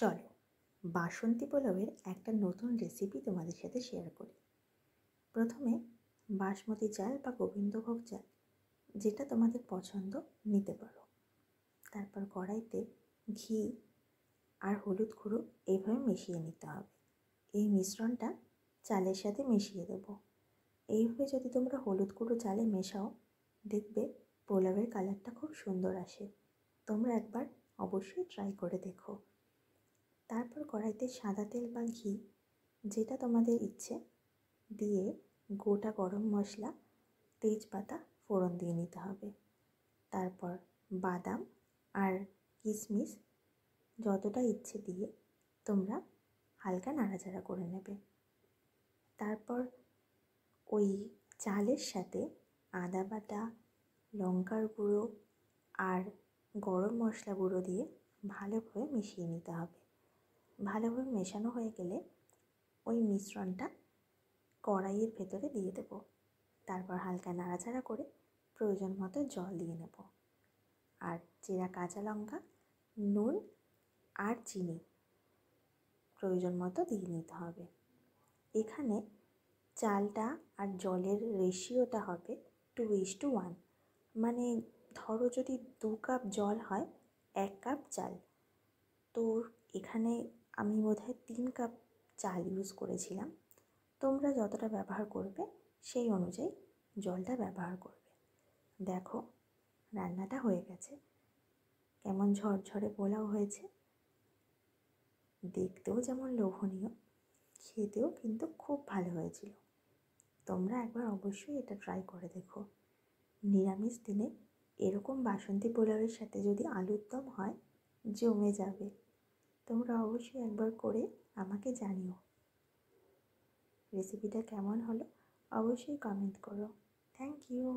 চলো বাসন্তী পোলাওয়ের একটা নতুন রেসিপি তোমাদের সাথে শেয়ার করি। প্রথমে বাসমতি চাল বা গোবিন্দভোগ চাল যেটা তোমাদের পছন্দ নিতে পারো। তারপর কড়াইতে ঘি আর হলুদ গুঁড়ো এইভাবে মিশিয়ে নিতে হবে। এই মিশ্রণটা চালের সাথে মিশিয়ে দেবো। এইভাবে যদি তোমরা হলুদ গুঁড়ো চালে মেশাও, দেখবে পোলাওয়ের কালারটা খুব সুন্দর আসে। তোমরা একবার অবশ্যই ট্রাই করে দেখো। তারপর কড়াইতে সাদা তেল বা ঘি যেটা তোমাদের ইচ্ছে দিয়ে গোটা গরম মশলা, তেজপাতা ফোড়ন দিয়ে নিতে হবে। তারপর বাদাম আর কিশমিশ যতটা ইচ্ছে দিয়ে তোমরা হালকা নাড়াচাড়া করে নেবে। তারপর ওই চালের সাথে আদা বাটা, লঙ্কার গুঁড়ো আর গরম মশলা গুঁড়ো দিয়ে ভালোভাবে মিশিয়ে নিতে হবে। ভালোভাবে মেশানো হয়ে গেলে ওই মিশ্রণটা কড়াইয়ের ভেতরে দিয়ে দেব। তারপর হালকা নাড়াচাড়া করে প্রয়োজন মতো জল দিয়ে নেব। আর চেরা কাঁচা লঙ্কা, নুন আর চিনি প্রয়োজন মতো দিয়ে নিতে হবে। এখানে চালটা আর জলের রেশিওটা হবে 2:1। মানে ধরো যদি 2 কাপ জল হয় 1 কাপ চাল, তো এখানে আমি বোধহয় 3 কাপ চাল ইউজ করেছিলাম। তোমরা যতটা ব্যবহার করবে সেই অনুযায়ী জলটা ব্যবহার করবে। দেখো রান্নাটা হয়ে গেছে, কেমন ঝরঝরে পোলাও হয়েছে। দেখতেও যেমন লোভনীয়, খেতেও কিন্তু খুব ভালো হয়েছিল। তোমরা একবার অবশ্যই এটা ট্রাই করে দেখো। নিরামিষ দিনে এরকম বাসন্তী পোলাওয়ের সাথে যদি আলুর দম হয়, জমে যাবে। তোমরা অবশ্যই একবার করে আমাকে জানিও। রেসিপিটা কেমন হলো অবশ্যই কমেন্ট করো। Thank you.